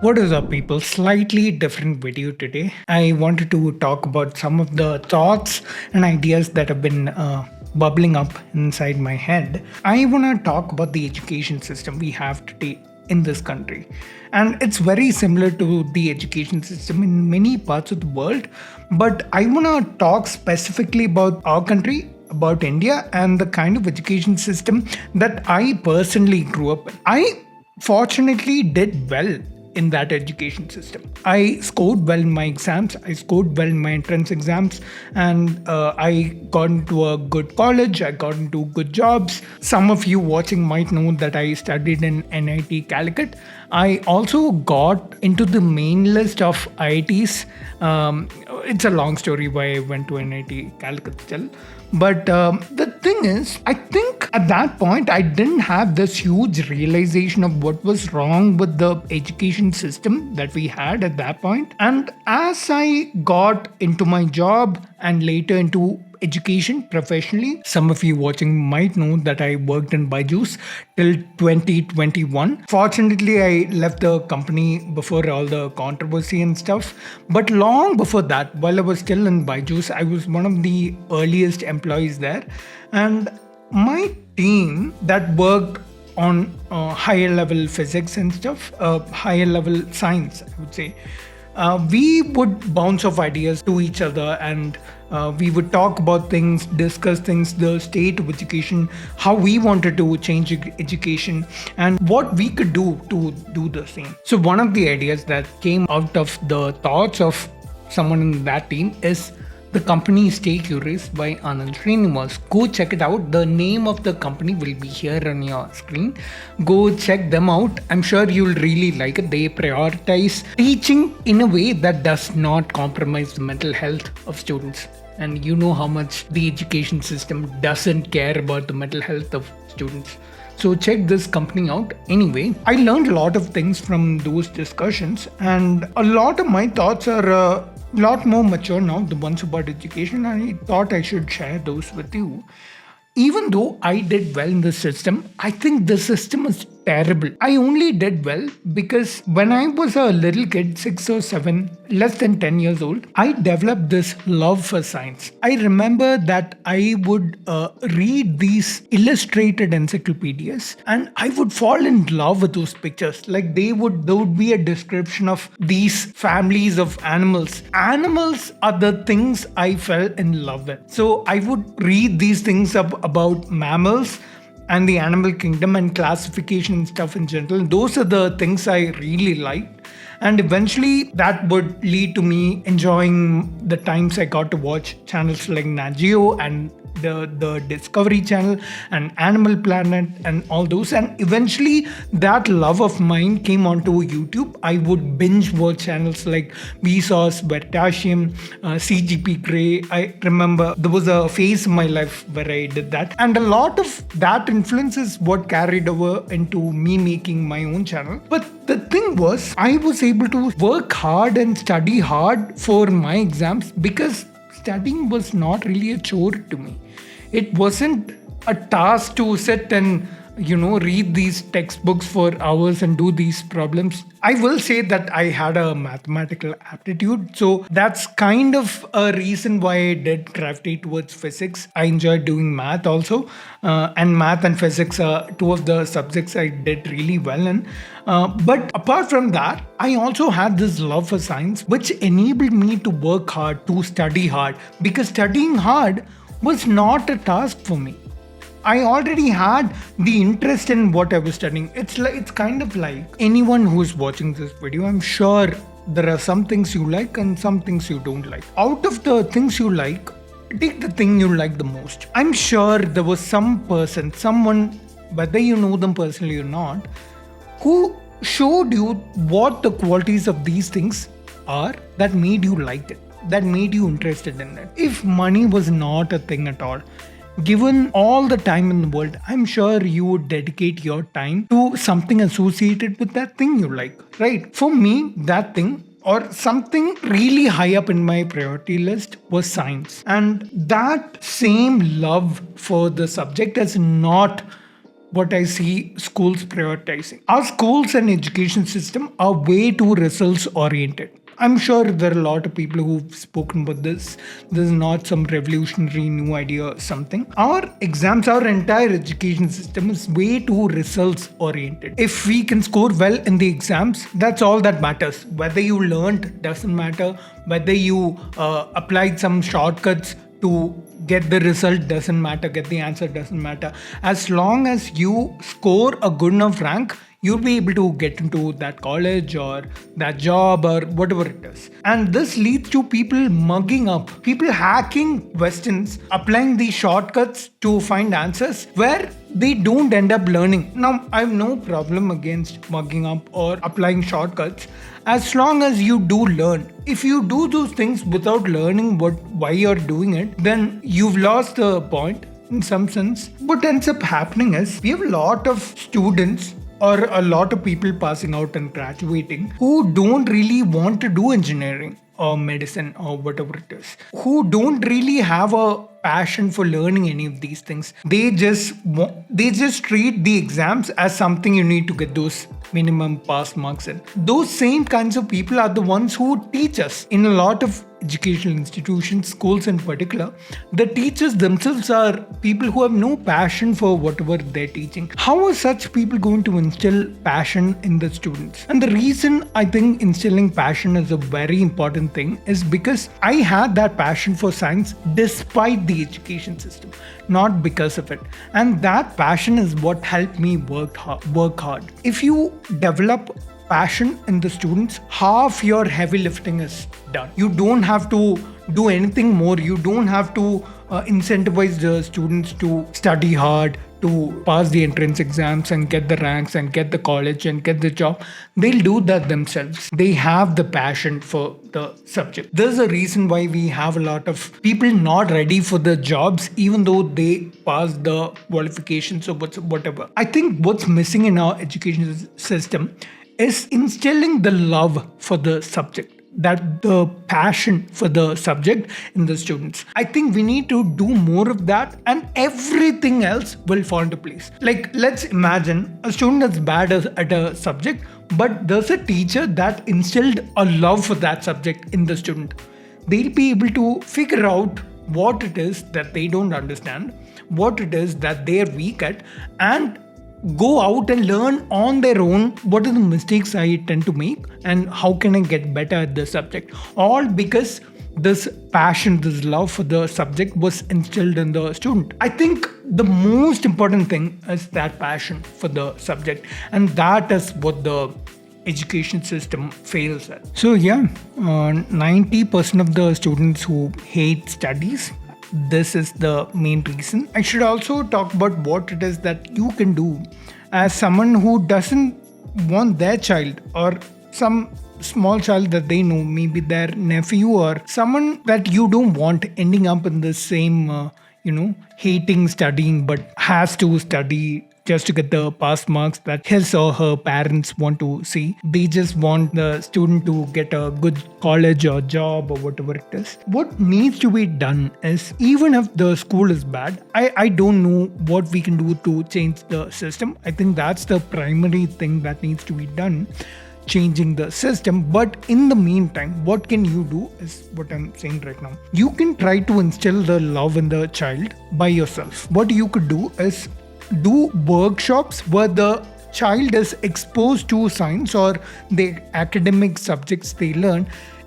What is up, people? Slightly different video today. I wanted to talk about some of the thoughts and ideas that have been bubbling up inside my head. I want to talk about the education system we have today in this country. And it's very similar to the education system in many parts of the world. But I want to talk specifically about our country, about India, and the kind of education system that I personally grew up in. I fortunately did well in that education system. I scored well in my exams, I scored well in my entrance exams, and I got into a good college, I got into good jobs. Some of you watching might know that I studied in NIT Calicut. I also got into the main list of IITs. It's a long story why I went to NIT Calicut still. But the thing is, I think at that point, I didn't have this huge realization of what was wrong with the education system that we had at that point. And as I got into my job and later into education professionally, some of you watching might know that I worked in Byju's till 2021. Fortunately, I left the company before all the controversy and stuff. But long before that, while I was still in Byju's, I was one of the earliest employees there. And my team that worked on higher level physics and stuff, higher level science, I would say. We would bounce off ideas to each other, and we would talk about things, discuss things, the state of education, how we wanted to change education, and what we could do to do the same. So, one of the ideas that came out of the thoughts of someone in that team is the company Stay Curious by Anand Srinivas. Go check it out. The name of the company will be here on your screen. Go check them out. I'm sure you'll really like it. They prioritize teaching in a way that does not compromise the mental health of students. And you know how much the education system doesn't care about the mental health of students. So check this company out. Anyway, I learned a lot of things from those discussions, and a lot of my thoughts are a lot more mature now, the ones about education. I thought I should share those with you. Even though I did well in the system, I think the system is terrible. I only did well because when I was a little kid, 6 or 7, less than 10 years old, I developed this love for science. I remember that I would read these illustrated encyclopedias and I would fall in love with those pictures. Like there would be a description of these families of animals. Animals are the things I fell in love with. So I would read these things about mammals and the animal kingdom and classification and stuff in general. Those are the things I really liked. And eventually that would lead to me enjoying the times I got to watch channels like Nat Geo and the Discovery Channel and Animal Planet and all those. And eventually that love of mine came onto YouTube. I would binge watch channels like Vsauce, Veritasium, CGP Grey. I remember there was a phase in my life where I did that. And a lot of that influence is what carried over into me making my own channel. But the thing was, I was able to work hard and study hard for my exams because studying was not really a chore to me. It wasn't a task to sit and read these textbooks for hours and do these problems. I will say that I had a mathematical aptitude, so that's kind of a reason why I did gravitate towards physics. I enjoyed doing math also, and math and physics are two of the subjects I did really well in. But apart from that, I also had this love for science, which enabled me to work hard, to study hard, because studying hard was not a task for me. I already had the interest in what I was studying. It's kind of like anyone who's watching this video, I'm sure there are some things you like and some things you don't like. Out of the things you like, take the thing you like the most. I'm sure there was some person, someone, whether you know them personally or not, who showed you what the qualities of these things are that made you like it, that made you interested in it. If money was not a thing at all, given all the time in the world, I'm sure you would dedicate your time to something associated with that thing you like, right? For me, that thing or something really high up in my priority list was science. And that same love for the subject has not what I see schools prioritizing. Our schools and education system are way too results oriented. I'm sure there are a lot of people who've spoken about this. This is not some revolutionary new idea or something. Our exams, our entire education system is way too results oriented. If we can score well in the exams, that's all that matters. Whether you learned doesn't matter. Whether you applied some shortcuts to get the result doesn't matter, get the answer doesn't matter. As long as you score a good enough rank, you'll be able to get into that college or that job or whatever it is. And this leads to people mugging up, people hacking questions, applying these shortcuts to find answers where they don't end up learning. Now, I have no problem against mugging up or applying shortcuts as long as you do learn. If you do those things without learning why you're doing it, then you've lost the point in some sense. What ends up happening is we have a lot of students or a lot of people passing out and graduating who don't really want to do engineering or medicine or whatever it is, who don't really have a passion for learning any of these things. They just treat the exams as something you need to get those minimum pass marks in. Those same kinds of people are the ones who teach us in a lot of educational institutions, schools in particular. The teachers themselves are people who have no passion for whatever they're teaching. How are such people going to instill passion in the students? And the reason I think instilling passion is a very important thing is because I had that passion for science despite the education system, not because of it. And that passion is what helped me work hard. If you develop passion in the students, half your heavy lifting is done. You don't have to do anything more. You don't have to incentivize the students to study hard, to pass the entrance exams and get the ranks and get the college and get the job. They'll do that themselves. They have the passion for the subject. There's a reason why we have a lot of people not ready for the jobs even though they pass the qualifications or whatever. I think what's missing in our education system is instilling the love for the subject, that the passion for the subject in the students. I think we need to do more of that and everything else will fall into place. Like, let's imagine a student that's bad at a subject, but there's a teacher that instilled a love for that subject in the student. They'll be able to figure out what it is that they don't understand, what it is that they're weak at, and go out and learn on their own what are the mistakes I tend to make and how can I get better at the subject. All because this passion, this love for the subject was instilled in the student. I think the most important thing is that passion for the subject, and that is what the education system fails at. So 90% of the students who hate studies, this is the main reason. I should also talk about what it is that you can do as someone who doesn't want their child or some small child that they know, maybe their nephew or someone that you don't want ending up in the same, hating studying but has to study just to get the pass marks that his or her parents want to see. They just want the student to get a good college or job or whatever it is. What needs to be done is, even if the school is bad, I don't know what we can do to change the system. I think that's the primary thing that needs to be done, changing the system. But in the meantime, what can you do is what I'm saying right now. You can try to instill the love in the child by yourself. What you could do is do workshops where the child is exposed to science or the academic subjects they learn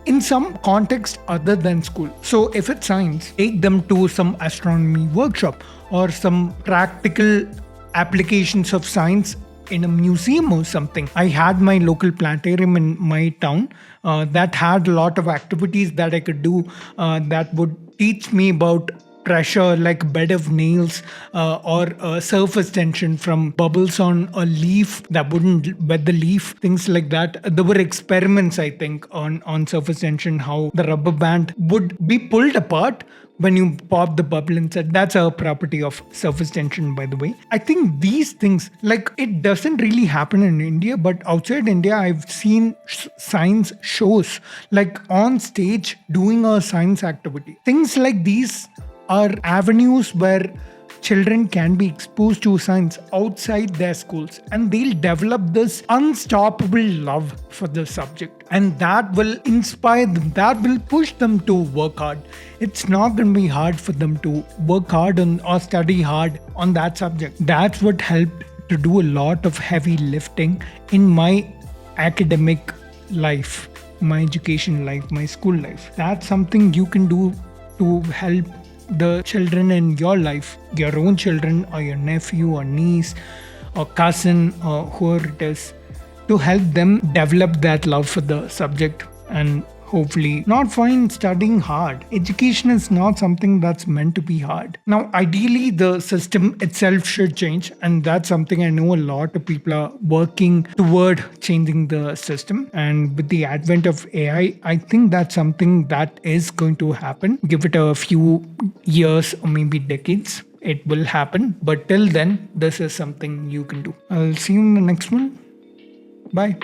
in some context other than school. So if it's science, take them to some astronomy workshop or some practical applications of science in a museum or something. I had my local planetarium in my town that had a lot of activities that I could do that would teach me about pressure, like bed of nails, or surface tension from bubbles on a leaf that wouldn't wet the leaf, things like that. There were experiments, I think, on surface tension, how the rubber band would be pulled apart when you pop the bubble inside. That's a property of surface tension, by the way. I think these things, like, it doesn't really happen in India, but outside India, I've seen science shows, like on stage doing a science activity. Things like these are avenues where children can be exposed to science outside their schools, and they'll develop this unstoppable love for the subject, and that will inspire them, that will push them to work hard. It's not going to be hard for them to work hard on or study hard on that subject. That's what helped to do a lot of heavy lifting in my academic life, my education life, my school life. That's something you can do to help the children in your life, your own children, or your nephew or niece or cousin or whoever it is, to help them develop that love for the subject and hopefully not find studying hard. Education is not something that's meant to be hard. Now, ideally, the system itself should change, and that's something I know a lot of people are working toward changing the system. And with the advent of AI, I think that's something that is going to happen. Give it a few years or maybe decades. It will happen. But till then, this is something you can do. I'll see you in the next one. Bye.